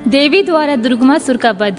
देवी द्वारा दुर्गमासुर का वध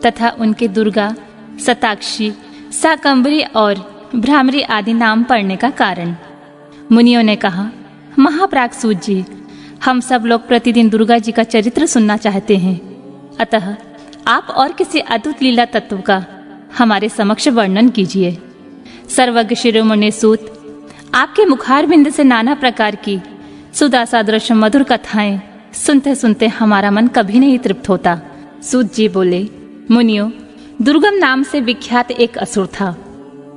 तथा उनके दुर्गा, शताक्षी, शाकंभरी और भ्रामरी आदि नाम पड़ने का कारण। मुनियों ने कहा, महाप्राग सूत जी, हम सब लोग प्रतिदिन दुर्गा जी का चरित्र सुनना चाहते हैं, अतः आप और किसी अद्भुत लीला तत्व का हमारे समक्ष वर्णन कीजिए। सर्वज्ञ शिरोमणि सूत, आपके मुखारबिंद से नाना प्रकार की सुधा सदृश मधुर कथाएं सुनते सुनते हमारा मन कभी नहीं तृप्त होता। सूत जी बोले, मुनियों, दुर्गम नाम से विख्यात एक असुर था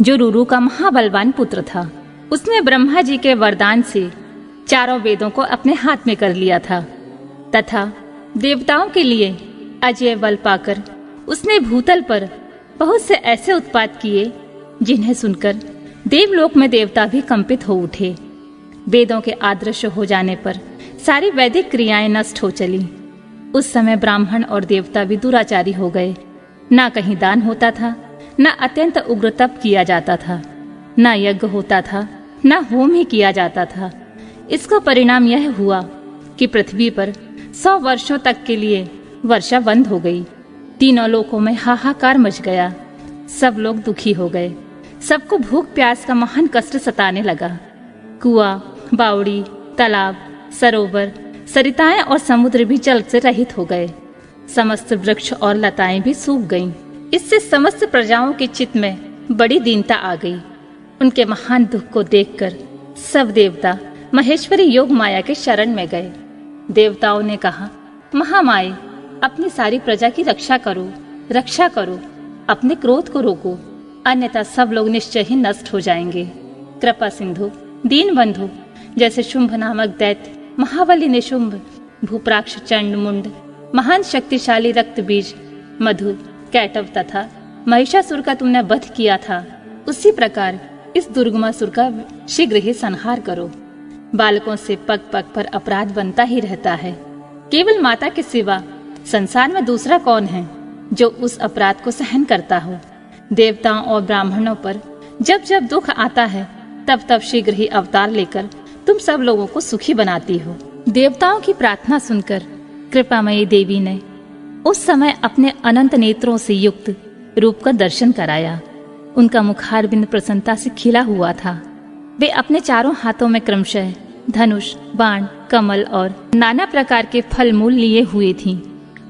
जो रुरु का महाबलवान पुत्र था। उसने ब्रह्मा जी के वरदान से चारों वेदों को अपने हाथ में कर लिया था तथा देवताओं के लिए अजय बल पाकर उसने भूतल पर बहुत से ऐसे उत्पात किए जिन्हें सुनकर देवलोक में देवता भी कंपित हो उठे। वेदों के अदृश्य हो जाने पर सारी वैदिक क्रियाएं नष्ट हो चली। उस समय ब्राह्मण और देवता भी दुराचारी हो गए। ना कहीं दान होता था, न अत्यंत उग्र तप किया जाता था, न यज्ञ होता था, न होम ही किया जाता था। इसका परिणाम यह हुआ कि पृथ्वी पर 100 वर्षों तक के लिए वर्षा बंद हो गई। तीनों लोकों में हाहाकार मच गया। सब लोग दुखी हो गए। सबको भूख प्यास का महान कष्ट सताने लगा। कुआं, बावड़ी, तालाब, सरोवर, सरिताएं और समुद्र भी जल से रहित हो गए। समस्त वृक्ष और लताएं भी सूख गईं। इससे समस्त प्रजाओं के चित्त में बड़ी दीनता आ गई। उनके महान दुख को देखकर सब देवता महेश्वरी योग माया के शरण में गए। देवताओं ने कहा, महामाए, अपनी सारी प्रजा की रक्षा करो, अपने क्रोध को रोको, अन्यथा सब लोग निश्चय ही नष्ट हो जाएंगे। कृपा सिंधु, दीन बंधु, जैसे शुंभ नामक दैत्य, महाबली निशुंभ, भूप्राक्ष चंड मुंड, महान शक्तिशाली रक्त बीज, मधु, कैटव तथा महिषासुर का तुमने वध किया था, उसी प्रकार इस दुर्गमासुर का शीघ्र ही संहार करो। बालकों से पग पग पर अपराध बनता ही रहता है। केवल माता के सिवा संसार में दूसरा कौन है जो उस अपराध को सहन करता हो। देवताओं और ब्राह्मणों पर जब जब दुख आता है तब तब शीघ्र ही अवतार लेकर तुम सब लोगों को सुखी बनाती हो। देवताओं की प्रार्थना सुनकर कृपामयी देवी ने उस समय अपने अनंत नेत्रों से युक्त रूप का दर्शन कराया। उनका मुखारबिंद प्रसन्नता से खिला हुआ था। वे अपने चारों हाथों में क्रमशः धनुष, बाण, कमल और नाना प्रकार के फल मूल लिए हुए थीं।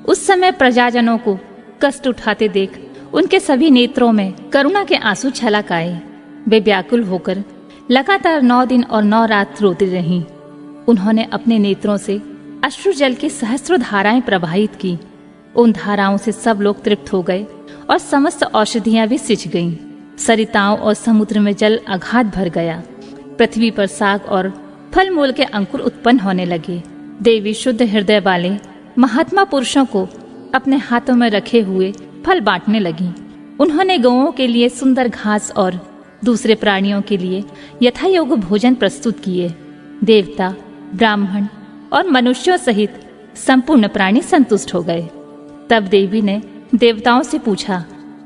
उस समय प्रजाजनों को कष्ट उठाते देख उनके सभी नेत्रों में करुणा के आंसू छलक आए। वे व्याकुल होकर लगातार 9 दिन और 9 रात रोती रहीं। उन्होंने अपने नेत्रों से अश्रु जल की सहस्रों धाराएं प्रवाहित की। उन धाराओं से सब लोग तृप्त हो गए और समस्त औषधियां भी सिंच गईं। सरिताओं और समुद्र में जल अगाध भर गया। पृथ्वी पर साग और फल मूल के अंकुर उत्पन्न होने लगे। देवी शुद्ध हृदय वाले महात्मा पुरुषों को अपने हाथों में रखे हुए फल बांटने लगी। उन्होंने गौओं के लिए सुंदर घास और दूसरे प्राणियों के लिए यथायोग्य भोजन प्रस्तुत किए। देवता, ब्राह्मण और मनुष्यों सहित संपूर्ण प्राणी संतुष्ट हो गए। तब देवी ने देवताओं से पूछा,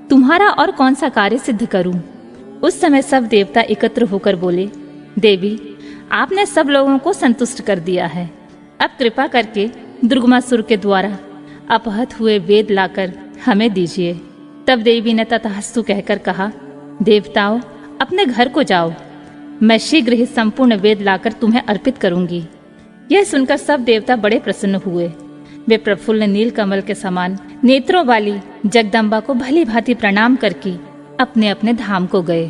तुम्हारा और कौन सा कार्य सिद्ध करूं? उस समय सब देवता एकत्र होकर बोले, देवी, आपने सब लोगों को संतुष्ट कर दिया है। अब कृपा करके दुर्गमासुर के द्वारा अपहत हुए वेद लाकर हमें दीजिए। तब देवी ने तथास्तु कहकर कहा, देवताओं, अपने घर को जाओ। मैं शीघ्र ही संपूर्ण वेद लाकर तुम्हें अर्पित करूंगी। यह सुनकर सब देवता बड़े प्रसन्न हुए। वे प्रफुल्ल नील कमल के समान नेत्रों वाली जगदम्बा को भली भांति प्रणाम करके अपने अपने धाम को गए।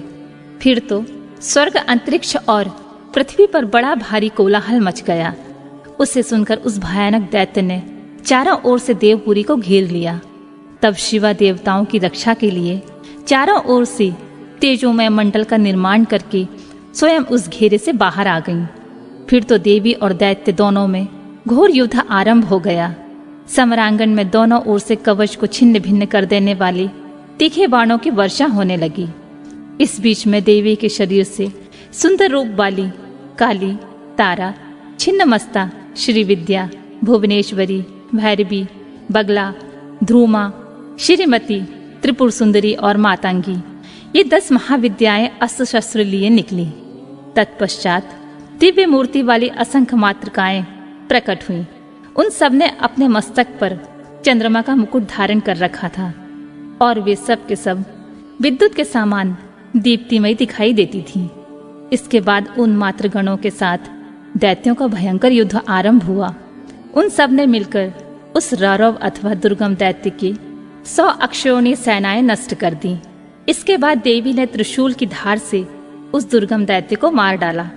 फिर तो स्वर्ग, अंतरिक्ष और पृथ्वी पर बड़ा भारी कोलाहल मच गया। उसे सुनकर उस भयानक दैत्य ने चारों ओर से देवपुरी को घेर लिया। तब शिवा देवताओं की रक्षा के लिए चारों ओर से तेजोमय मंडल का निर्माण करके स्वयं उस घेरे से बाहर आ गईं। फिर तो देवी और दैत्य दोनों में घोर युद्ध आरंभ हो गया। समरांगन में दोनों ओर से कवच को छिन्न भिन्न कर देने वाली तीखे बाणों की वर्षा होने लगी। इस बीच में देवी के शरीर से सुंदर रूप वाली काली, तारा, छिन्नमस्ता, श्रीविद्या, भुवनेश्वरी, भैरवी, बगला, ध्रुमा, श्रीमती, त्रिपुर सुंदरी और मातंगी, ये 10 महाविद्याएं अस्त्र शस्त्र लिए निकली। तत्पश्चात दिव्य मूर्ति वाली असंख्य मातृकाएं प्रकट हुईं। उन सब ने अपने मस्तक पर चंद्रमा का मुकुट धारण कर रखा था और वे सब के सब विद्युत के समान दीप्तिमयी दिखाई देती थीं। इसके बाद उन मातृगणों के साथ दैत्यों का भयंकर युद्ध आरंभ हुआ। उन सब ने मिलकर उस रौरव अथवा दुर्गम दैत्य की 100 अक्षौहिणी सेनाएं नष्ट कर दी। इसके बाद देवी ने त्रिशूल की धार से उस दुर्गम दैत्य को मार डाला।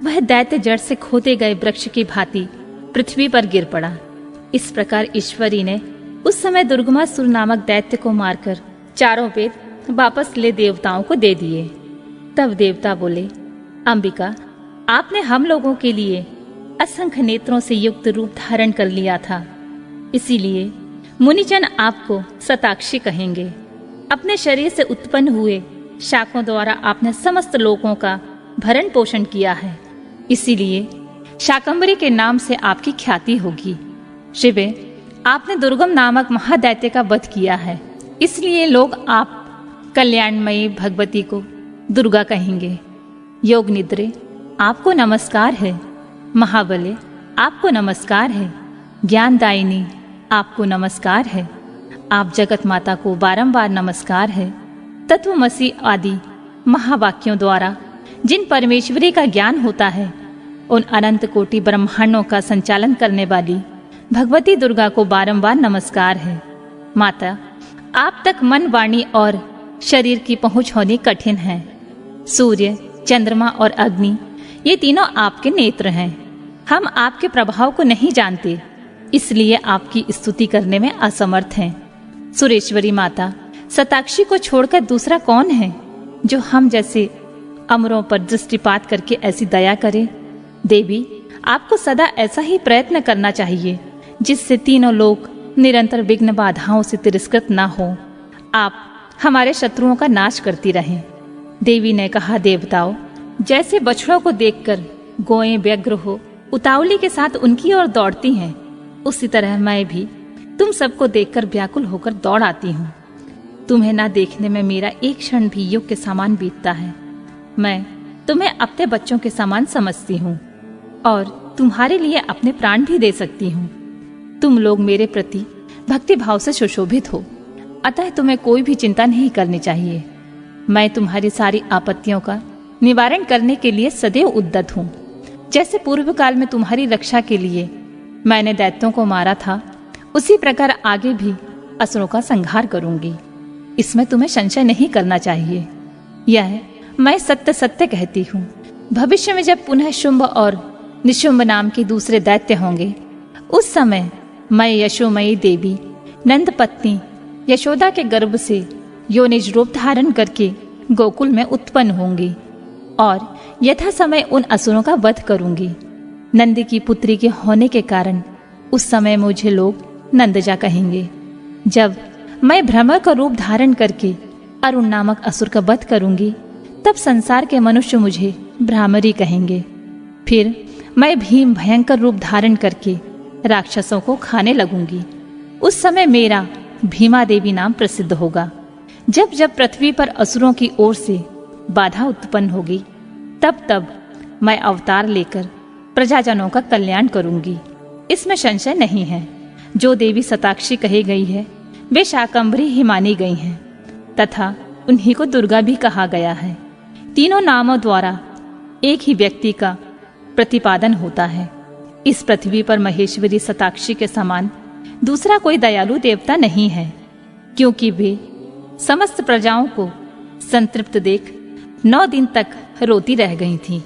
वह दैत्य जड़ से खोदे गए वृक्ष की भांति पृथ्वी पर गिर पड़ा। इस प्रकार ईश्वरी ने उस समय दुर्गमासुर नामक दैत्य को मारकर चारों वेद वापस ले देवताओं को दे दिए। तब देवता बोले, अंबिका, आपने हम लोगों के लिए असंख्य नेत्रों से युक्त रूप धारण कर लिया था, इसीलिए मुनिजन आपको शताक्षी कहेंगे। अपने शरीर से उत्पन्न हुए शाखों द्वारा आपने समस्त लोगों का भरण पोषण किया है, इसीलिए शाकंभरी के नाम से आपकी ख्याति होगी। शिवे, आपने दुर्गम नामक महादैत्य का वध किया है, इसलिए लोग आप कल्याणमयी भगवती को दुर्गा कहेंगे। योग निद्रे, आपको नमस्कार है। महाबले, आपको नमस्कार है। ज्ञानदायिनी, आपको नमस्कार है। आप जगत माता को बारंबार नमस्कार है। तत्वमसि आदि महावाक्यों द्वारा जिन परमेश्वरी का ज्ञान होता है, उन अनंत कोटि ब्रह्मांडों का संचालन करने वाली भगवती दुर्गा को बारंबार नमस्कार है। माता, आप तक मन, वाणी और शरीर की पहुंच होनी कठिन है। सूर्य, चंद्रमा और अग्नि, ये तीनों आपके नेत्र हैं। हम आपके प्रभाव को नहीं जानते, इसलिए आपकी स्तुति करने में असमर्थ हैं। सुरेश्वरी माता, शताक्षी को छोड़कर दूसरा कौन है जो हम जैसे अमरों पर दृष्टिपात करके ऐसी दया करे? देवी, आपको सदा ऐसा ही प्रयत्न करना चाहिए जिससे तीनों लोग निरंतर विघ्न बाधाओं से तिरस्कृत न हो। आप हमारे शत्रुओं का नाश करती रहें। देवी ने कहा, देवताओं, जैसे बछड़ों को देखकर गोएं व्यग्र हो उतावली के साथ उनकी ओर दौड़ती हैं, उसी तरह मैं भी तुम सबको देखकर व्याकुल होकर दौड़ आती हूँ। तुम्हें ना देखने में मेरा एक क्षण भी युग के समान बीतता है। मैं तुम्हें अपने बच्चों के समान समझती हूँ और तुम्हारे लिए अपने प्राण भी दे सकती हूँ। तुम लोग मेरे प्रति भक्ति भाव से सुशोभित हो, अतः तुम्हें कोई भी चिंता नहीं करनी चाहिए। मैं तुम्हारी सारी आपत्तियों का निवारण करने के लिए सदैव उद्यत हूँ। जैसे पूर्व काल में तुम्हारी रक्षा के लिए मैंने दैत्यों को मारा था, उसी प्रकार आगे भी असुरों का संहार करूंगी। इसमें तुम्हें संशय नहीं करना चाहिए। यह मैं सत्य सत्य कहती हूँ। भविष्य में जब पुनः शुंभ और निशुंभ नाम के दूसरे दैत्य होंगे, उस समय मैं यशोमयी देवी नंद पत्नी यशोदा के गर्भ से योनिज रूप धारण करके गोकुल में उत्पन्न होंगी और यथा समय उन असुरों का वध करूंगी। नंद की पुत्री के होने के कारण उस समय मुझे लोग नंदजा कहेंगे। जब मैं भ्रमर का रूप धारण करके अरुण नामक असुर का वध करूंगी, तब संसार के मनुष्य मुझे भ्रामरी कहेंगे। फिर मैं भीम भयंकर रूप धारण करके राक्षसों को खाने लगूंगी। उस समय मेरा भीमा देवी नाम प्रसिद्ध होगा। जब जब पृथ्वी पर असुरों की ओर से बाधा उत्पन्न होगी, तब तब मैं अवतार लेकर प्रजाजनों का कल्याण करूंगी। इसमें संशय नहीं है। जो देवी शताक्षी कही गई है, वे शाकंभरी ही मानी गई हैं तथा उन्हीं को दुर्गा भी कहा गया है। तीनों नामों द्वारा एक ही व्यक्ति का प्रतिपादन होता है। इस पृथ्वी पर महेश्वरी शताक्षी के समान दूसरा कोई दयालु देवता नहीं है, क्योंकि वे समस्त प्रजाओं को संतृप्त देख 9 दिन तक रोती रह गई थी।